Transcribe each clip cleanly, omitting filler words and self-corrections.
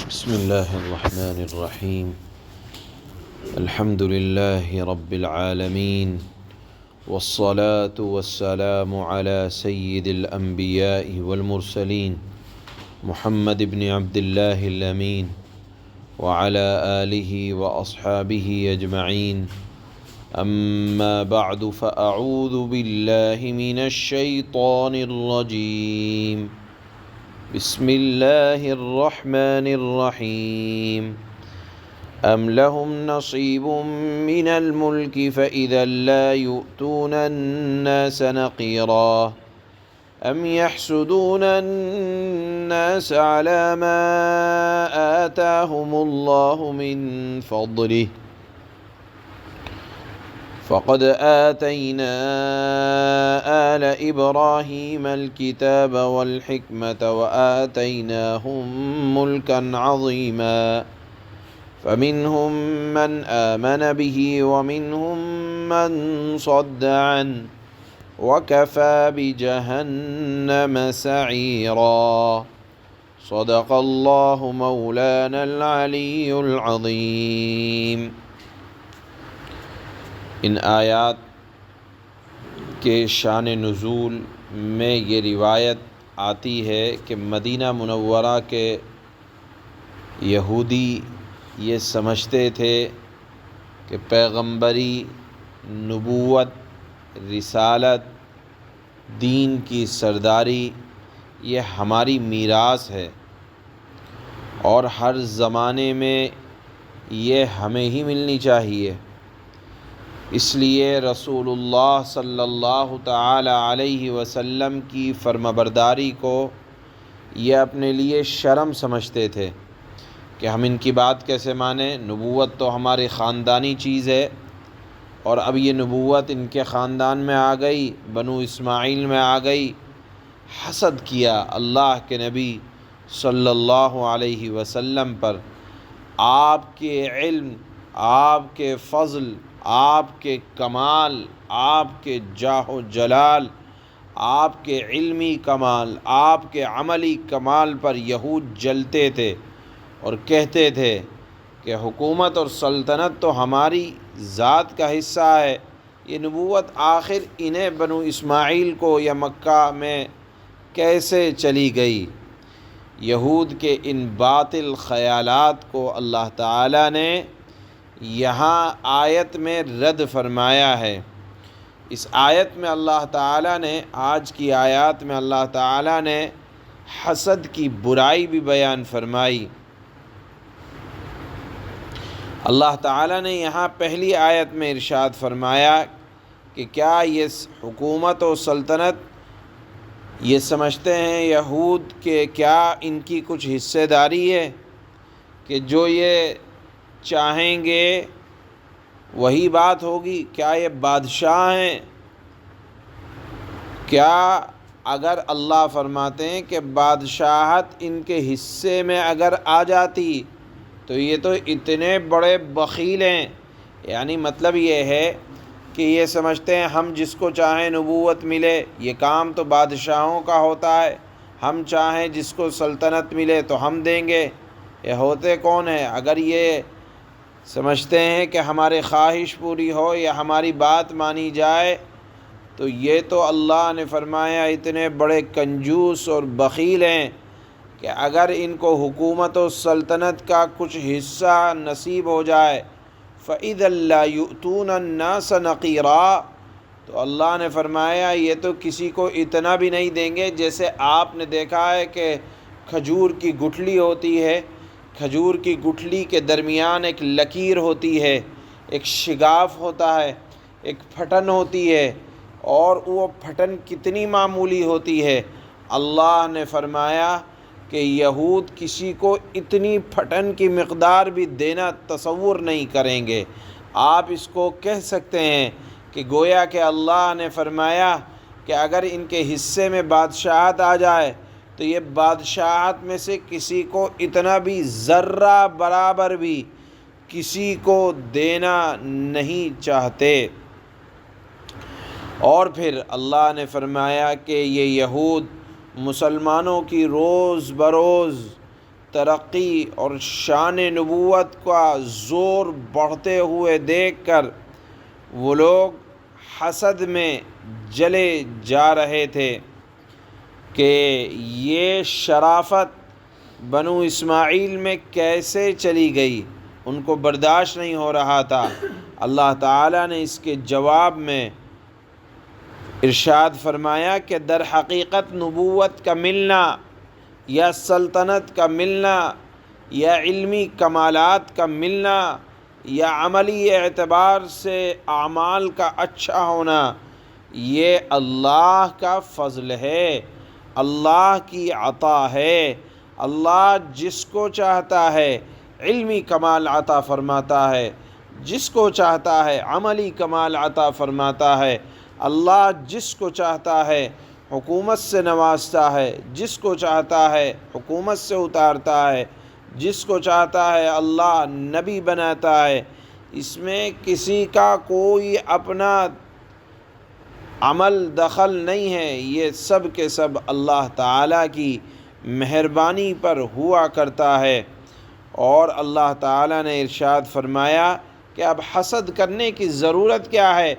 بسم الله الرحمن الرحيم. الحمد لله رب العالمين، والصلاة والسلام على سيد الأنبياء والمرسلين محمد بن عبد الله الأمين وعلى آله وأصحابه أجمعين. أما بعد، فأعوذ بالله من الشيطان الرجيم. بسم الله الرحمن الرحيم. أم لهم نصيب من الملك فإذا لا يؤتون الناس نقيرا أم يحسدون الناس على ما آتاهم الله من فضله فقد آتينا آل إبراهيم الكتاب والحكمة وآتيناهم ملكا عظيما فمنهم من آمن به ومنهم من صد عنه وكفى بجهنم سعيرا. صدق الله مولانا العلي العظيم. ان آیات کے شان نزول میں یہ روایت آتی ہے کہ مدینہ منورہ کے یہودی یہ سمجھتے تھے کہ پیغمبری، نبوت، رسالت، دین کی سرداری یہ ہماری میراث ہے اور ہر زمانے میں یہ ہمیں ہی ملنی چاہیے. اس لیے رسول اللہ صلی اللہ تعالی علیہ وسلم کی فرمانبرداری کو یہ اپنے لیے شرم سمجھتے تھے کہ ہم ان کی بات کیسے مانیں. نبوت تو ہماری خاندانی چیز ہے اور اب یہ نبوت ان کے خاندان میں آ گئی، بنو اسماعیل میں آ گئی. حسد کیا اللہ کے نبی صلی اللہ علیہ وسلم پر. آپ کے علم، آپ کے فضل، آپ کے کمال، آپ کے جاہ و جلال، آپ کے علمی کمال، آپ کے عملی کمال پر یہود جلتے تھے اور کہتے تھے کہ حکومت اور سلطنت تو ہماری ذات کا حصہ ہے. یہ نبوت آخر انہیں بنو اسماعیل کو یا مکہ میں کیسے چلی گئی؟ یہود کے ان باطل خیالات کو اللہ تعالیٰ نے یہاں آیت میں رد فرمایا ہے. اس آیت میں اللہ تعالیٰ نے، آج کی آیات میں اللہ تعالیٰ نے حسد کی برائی بھی بیان فرمائی. اللہ تعالیٰ نے یہاں پہلی آیت میں ارشاد فرمایا کہ کیا یہ حکومت و سلطنت یہ سمجھتے ہیں یہود کہ کیا ان کی کچھ حصہ داری ہے کہ جو یہ چاہیں گے وہی بات ہوگی؟ کیا یہ بادشاہ ہیں؟ کیا اگر اللہ فرماتے ہیں کہ بادشاہت ان کے حصے میں اگر آ جاتی تو یہ تو اتنے بڑے بخیل ہیں. یعنی مطلب یہ ہے کہ یہ سمجھتے ہیں ہم جس کو چاہیں نبوت ملے، یہ کام تو بادشاہوں کا ہوتا ہے، ہم چاہیں جس کو سلطنت ملے تو ہم دیں گے. یہ ہوتے کون ہیں؟ اگر یہ سمجھتے ہیں کہ ہماری خواہش پوری ہو یا ہماری بات مانی جائے تو یہ تو اللہ نے فرمایا اتنے بڑے کنجوس اور بخیل ہیں کہ اگر ان کو حکومت و سلطنت کا کچھ حصہ نصیب ہو جائے فَإِذَا لَا يُؤْتُونَ النَّاسَ نَقِيرًا، تو اللہ نے فرمایا یہ تو کسی کو اتنا بھی نہیں دیں گے. جیسے آپ نے دیکھا ہے کہ کھجور کی گٹھلی ہوتی ہے، کھجور کی گٹھلی کے درمیان ایک لکیر ہوتی ہے، ایک شگاف ہوتا ہے، ایک پھٹن ہوتی ہے، اور وہ پھٹن کتنی معمولی ہوتی ہے. اللہ نے فرمایا کہ یہود کسی کو اتنی پھٹن کی مقدار بھی دینا تصور نہیں کریں گے. آپ اس کو کہہ سکتے ہیں کہ گویا کہ اللہ نے فرمایا کہ اگر ان کے حصے میں بادشاہت آ جائے تو یہ بادشاہت میں سے کسی کو اتنا بھی ذرہ برابر بھی کسی کو دینا نہیں چاہتے. اور پھر اللہ نے فرمایا کہ یہ یہود مسلمانوں کی روز بروز ترقی اور شان نبوت کا زور بڑھتے ہوئے دیکھ کر وہ لوگ حسد میں جلے جا رہے تھے کہ یہ شرافت بنو اسماعیل میں کیسے چلی گئی، ان کو برداشت نہیں ہو رہا تھا۔ اللہ تعالیٰ نے اس کے جواب میں ارشاد فرمایا کہ در حقیقت نبوت کا ملنا یا سلطنت کا ملنا یا علمی کمالات کا ملنا یا عملی اعتبار سے اعمال کا اچھا ہونا، یہ اللہ کا فضل ہے، اللہ کی عطا ہے۔ اللہ جس کو چاہتا ہے علمی کمال عطا فرماتا ہے، جس کو چاہتا ہے عملی کمال عطا فرماتا ہے۔ اللہ جس کو چاہتا ہے حکومت سے نوازتا ہے، جس کو چاہتا ہے حکومت سے اتارتا ہے، جس کو چاہتا ہے اللہ نبی بناتا ہے۔ اس میں کسی کا کوئی اپنا عمل دخل نہیں ہے، یہ سب کے سب اللہ تعالیٰ کی مہربانی پر ہوا کرتا ہے۔ اور اللہ تعالیٰ نے ارشاد فرمایا کہ اب حسد کرنے کی ضرورت کیا ہے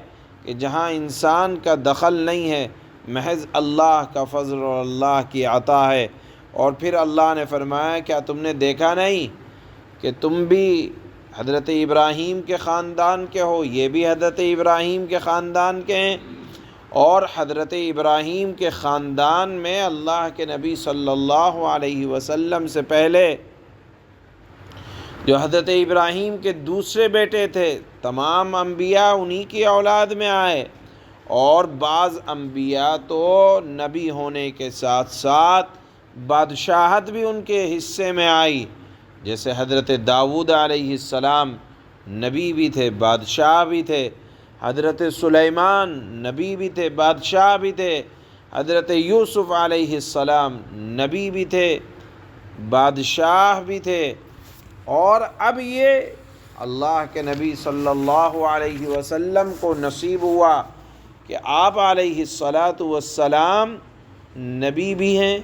کہ جہاں انسان کا دخل نہیں ہے، محض اللہ کا فضل اور اللہ کی عطا ہے۔ اور پھر اللہ نے فرمایا کیا تم نے دیکھا نہیں کہ تم بھی حضرت ابراہیم کے خاندان کے ہو، یہ بھی حضرت ابراہیم کے خاندان کے ہیں، اور حضرت ابراہیم کے خاندان میں اللہ کے نبی صلی اللہ علیہ وسلم سے پہلے جو حضرت ابراہیم کے دوسرے بیٹے تھے تمام انبیاء انہی کی اولاد میں آئے، اور بعض انبیاء تو نبی ہونے کے ساتھ ساتھ بادشاہت بھی ان کے حصے میں آئی، جیسے حضرت داؤد علیہ السلام نبی بھی تھے بادشاہ بھی تھے، حضرت سلیمان نبی بھی تھے بادشاہ بھی تھے، حضرت یوسف علیہ السلام نبی بھی تھے بادشاہ بھی تھے۔ اور اب یہ اللہ کے نبی صلی اللہ علیہ وسلم کو نصیب ہوا کہ آپ علیہ السلام نبی بھی ہیں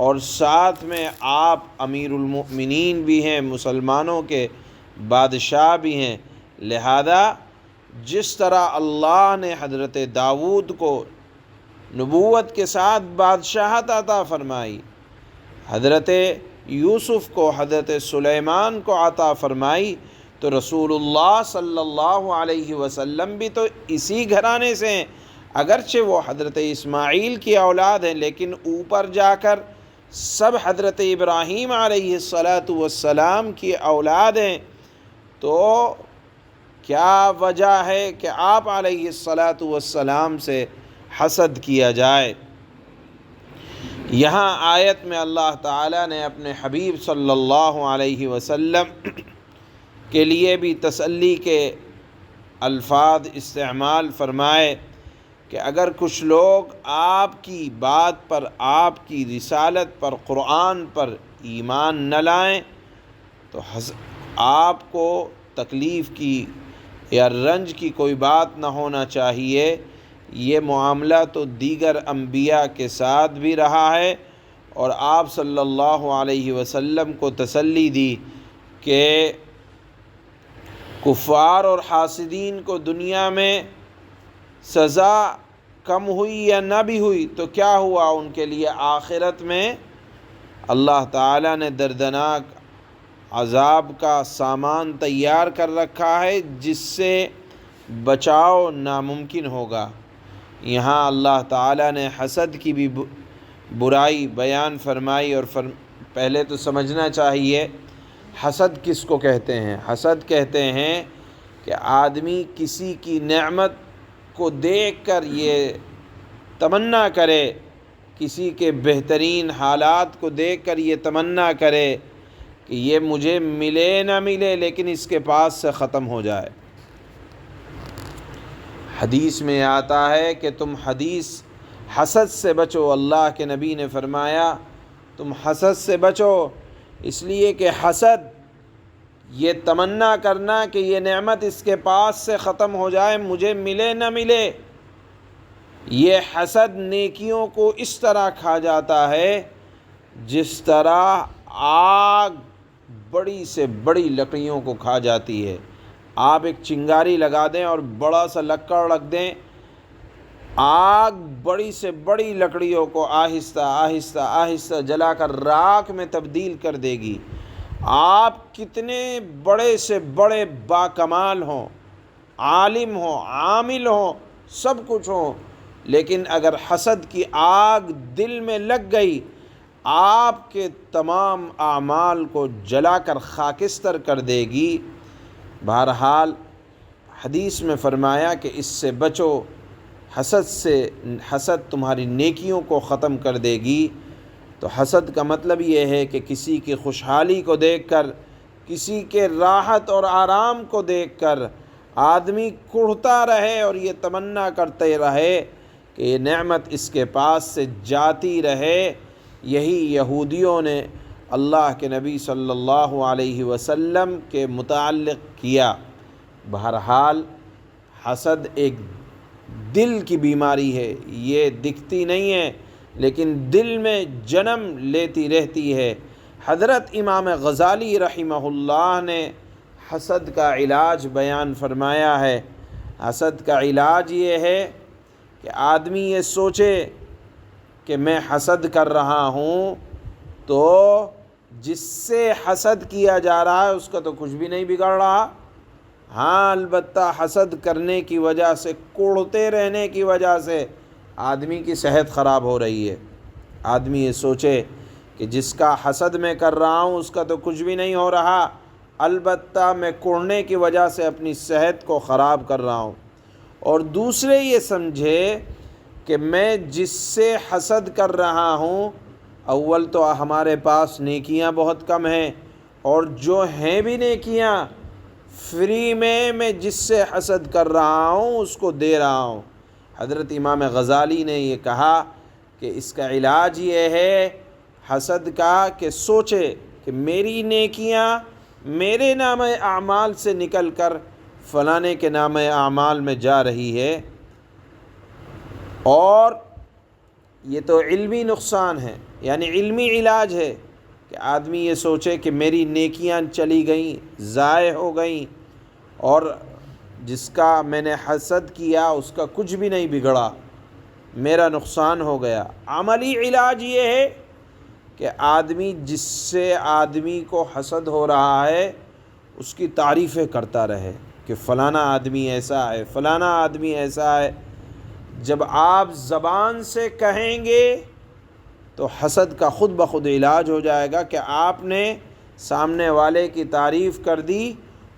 اور ساتھ میں آپ امیر المؤمنین بھی ہیں، مسلمانوں کے بادشاہ بھی ہیں۔ لہذا جس طرح اللہ نے حضرت داؤد کو نبوت کے ساتھ بادشاہت عطا فرمائی، حضرت یوسف کو حضرت سلیمان کو عطا فرمائی، تو رسول اللہ صلی اللہ علیہ وسلم بھی تو اسی گھرانے سے ہیں، اگرچہ وہ حضرت اسماعیل کی اولاد ہیں، لیکن اوپر جا کر سب حضرت ابراہیم علیہ السلام کی اولاد ہیں۔ تو کیا وجہ ہے کہ آپ علیہ السلام سے حسد کیا جائے؟ یہاں آیت میں اللہ تعالیٰ نے اپنے حبیب صلی اللہ علیہ وسلم کے لیے بھی تسلی کے الفاظ استعمال فرمائے کہ اگر کچھ لوگ آپ کی بات پر، آپ کی رسالت پر، قرآن پر ایمان نہ لائیں تو آپ کو تکلیف کی یا رنج کی کوئی بات نہ ہونا چاہیے۔ یہ معاملہ تو دیگر انبیاء کے ساتھ بھی رہا ہے، اور آپ صلی اللہ علیہ وسلم کو تسلی دی کہ کفار اور حاسدین کو دنیا میں سزا کم ہوئی یا نہ بھی ہوئی تو کیا ہوا، ان کے لیے آخرت میں اللہ تعالیٰ نے دردناک عذاب کا سامان تیار کر رکھا ہے جس سے بچاؤ ناممکن ہوگا۔ یہاں اللہ تعالیٰ نے حسد کی بھی برائی بیان فرمائی، اور پہلے تو سمجھنا چاہیے حسد کس کو کہتے ہیں۔ حسد کہتے ہیں کہ آدمی کسی کی نعمت کو دیکھ کر یہ تمنا کرے، کسی کے بہترین حالات کو دیکھ کر یہ تمنا کرے کہ یہ مجھے ملے نہ ملے لیکن اس کے پاس سے ختم ہو جائے۔ حدیث میں آتا ہے کہ تم حسد سے بچو، اللہ کے نبی نے فرمایا تم حسد سے بچو، اس لیے کہ حسد یہ تمنا کرنا کہ یہ نعمت اس کے پاس سے ختم ہو جائے، مجھے ملے نہ ملے، یہ حسد نیکیوں کو اس طرح کھا جاتا ہے جس طرح آگ بڑی سے بڑی لکڑیوں کو کھا جاتی ہے۔ آپ ایک چنگاری لگا دیں اور بڑا سا لکڑ رکھ دیں، آگ بڑی سے بڑی لکڑیوں کو آہستہ آہستہ آہستہ جلا کر راکھ میں تبدیل کر دے گی۔ آپ کتنے بڑے سے بڑے باکمال ہوں، عالم ہوں، عامل ہوں، سب کچھ ہوں، لیکن اگر حسد کی آگ دل میں لگ گئی، آپ کے تمام اعمال کو جلا کر خاکستر کر دے گی۔ بہرحال حدیث میں فرمایا کہ اس سے بچو، حسد سے، حسد تمہاری نیکیوں کو ختم کر دے گی۔ تو حسد کا مطلب یہ ہے کہ کسی کی خوشحالی کو دیکھ کر، کسی کے راحت اور آرام کو دیکھ کر آدمی کڑھتا رہے اور یہ تمنا کرتے رہے کہ یہ نعمت اس کے پاس سے جاتی رہے۔ یہی یہودیوں نے اللہ کے نبی صلی اللہ علیہ وسلم کے متعلق کیا۔ بہرحال حسد ایک دل کی بیماری ہے، یہ دکھتی نہیں ہے لیکن دل میں جنم لیتی رہتی ہے۔ حضرت امام غزالی رحمہ اللہ نے حسد کا علاج بیان فرمایا ہے۔ حسد کا علاج یہ ہے کہ آدمی یہ سوچے کہ میں حسد کر رہا ہوں تو جس سے حسد کیا جا رہا ہے اس کا تو کچھ بھی نہیں بگڑ رہا، ہاں البتہ حسد کرنے کی وجہ سے، کوڑھتے رہنے کی وجہ سے آدمی کی صحت خراب ہو رہی ہے۔ آدمی یہ سوچے کہ جس کا حسد میں کر رہا ہوں اس کا تو کچھ بھی نہیں ہو رہا، البتہ میں کوڑھنے کی وجہ سے اپنی صحت کو خراب کر رہا ہوں۔ اور دوسرے یہ سمجھے کہ میں جس سے حسد کر رہا ہوں، اول تو ہمارے پاس نیکیاں بہت کم ہیں، اور جو ہیں بھی نیکیاں فری میں جس سے حسد کر رہا ہوں اس کو دے رہا ہوں۔ حضرت امام غزالی نے یہ کہا کہ اس کا علاج یہ ہے حسد کا کہ سوچے کہ میری نیکیاں میرے نام اعمال سے نکل کر فلانے کے نام اعمال میں جا رہی ہے، اور یہ تو علمی نقصان ہے، یعنی علمی علاج ہے کہ آدمی یہ سوچے کہ میری نیکیاں چلی گئیں، ضائع ہو گئیں، اور جس کا میں نے حسد کیا اس کا کچھ بھی نہیں بگڑا، میرا نقصان ہو گیا۔ عملی علاج یہ ہے کہ آدمی جس سے آدمی کو حسد ہو رہا ہے اس کی تعریفیں کرتا رہے کہ فلانا آدمی ایسا ہے، فلانا آدمی ایسا ہے۔ جب آپ زبان سے کہیں گے تو حسد کا خود بخود علاج ہو جائے گا کہ آپ نے سامنے والے کی تعریف کر دی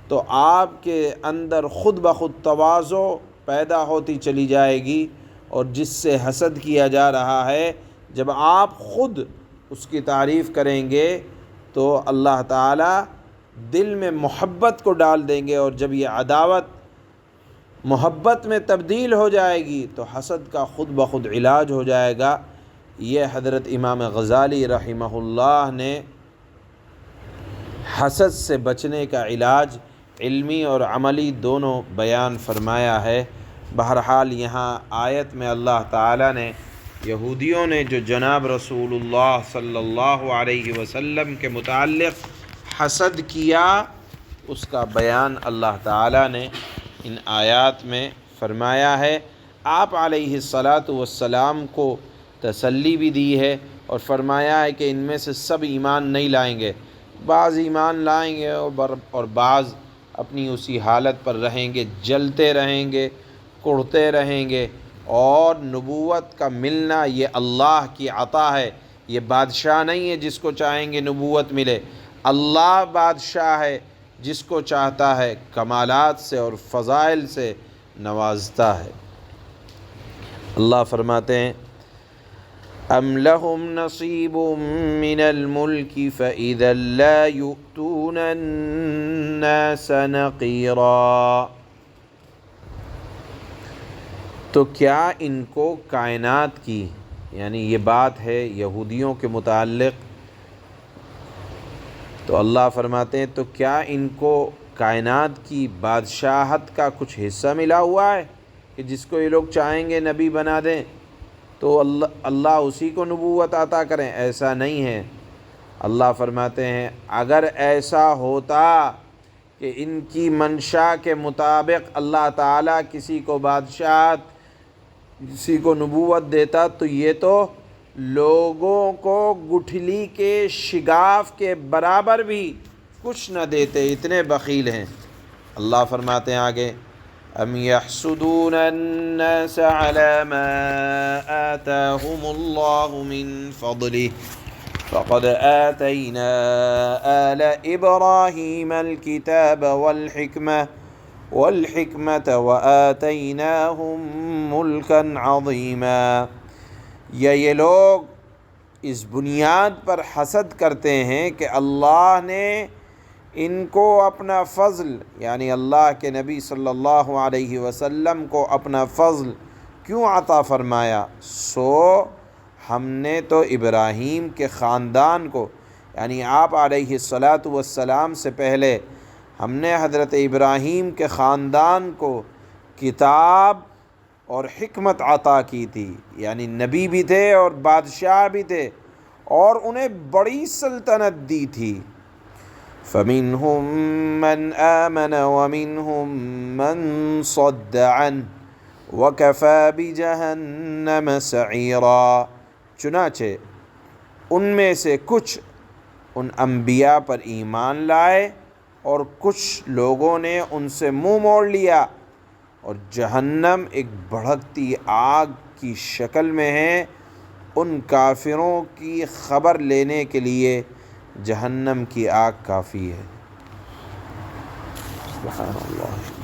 تو آپ کے اندر خود بخود تواضع پیدا ہوتی چلی جائے گی، اور جس سے حسد کیا جا رہا ہے جب آپ خود اس کی تعریف کریں گے تو اللہ تعالیٰ دل میں محبت کو ڈال دیں گے، اور جب یہ عداوت محبت میں تبدیل ہو جائے گی تو حسد کا خود بخود علاج ہو جائے گا۔ یہ حضرت امام غزالی رحمہ اللہ نے حسد سے بچنے کا علاج علمی اور عملی دونوں بیان فرمایا ہے۔ بہرحال یہاں آیت میں اللہ تعالیٰ نے یہودیوں نے جو جناب رسول اللہ صلی اللہ علیہ وسلم کے متعلق حسد کیا اس کا بیان اللہ تعالیٰ نے ان آیات میں فرمایا ہے۔ آپ علیہ الصلاۃ والسلام کو تسلی بھی دی ہے اور فرمایا ہے کہ ان میں سے سب ایمان نہیں لائیں گے، بعض ایمان لائیں گے اور بعض اپنی اسی حالت پر رہیں گے، جلتے رہیں گے، کڑھتے رہیں گے۔ اور نبوت کا ملنا یہ اللہ کی عطا ہے، یہ بادشاہ نہیں ہے جس کو چاہیں گے نبوت ملے، اللہ بادشاہ ہے، جس کو چاہتا ہے کمالات سے اور فضائل سے نوازتا ہے۔ اللہ فرماتے ہیں ام لہم نصیب من الملک فإذا لا یؤتون الناس نقیرا، تو کیا ان کو کائنات کی، یعنی یہ بات ہے یہودیوں کے متعلق، تو اللہ فرماتے ہیں تو کیا ان کو کائنات کی بادشاہت کا کچھ حصہ ملا ہوا ہے کہ جس کو یہ لوگ چاہیں گے نبی بنا دیں تو اللہ اسی کو نبوت عطا کریں؟ ایسا نہیں ہے۔ اللہ فرماتے ہیں اگر ایسا ہوتا کہ ان کی منشا کے مطابق اللہ تعالیٰ کسی کو بادشاہت، کسی کو نبوت دیتا تو یہ تو لوگوں کو گٹھلی کے شگاف کے برابر بھی کچھ نہ دیتے، اتنے بخیل ہیں۔ اللہ فرماتے ہیں آگے ام یحسدون الناس علی ما آتاہم اللہ من فضلہ فقد آتینا آل ابراہیم الکتاب والحکمة وآتیناہم ملکا عظیما۔ یہ لوگ اس بنیاد پر حسد کرتے ہیں کہ اللہ نے ان کو اپنا فضل، یعنی اللہ کے نبی صلی اللہ علیہ وسلم کو اپنا فضل کیوں عطا فرمایا؟ سو ہم نے تو ابراہیم کے خاندان کو، یعنی آپ علیہ السلام سے پہلے ہم نے حضرت ابراہیم کے خاندان کو کتاب اور حکمت عطا کی تھی، یعنی نبی بھی تھے اور بادشاہ بھی تھے، اور انہیں بڑی سلطنت دی تھی۔ فَمِنْهُمْ مَنْ آمَنَ وَمِنْهُمْ مَنْ صَدَّ عَنْهُ وَكَفَى بِجَهَنَّمَ سَعِيرًا۔ چنانچہ ان میں سے کچھ ان انبیاء پر ایمان لائے اور کچھ لوگوں نے ان سے منہ موڑ لیا، اور جہنم ایک بھڑکتی آگ کی شکل میں ہے۔ ان کافروں کی خبر لینے کے لیے جہنم کی آگ کافی ہے۔ سبحان اللہ۔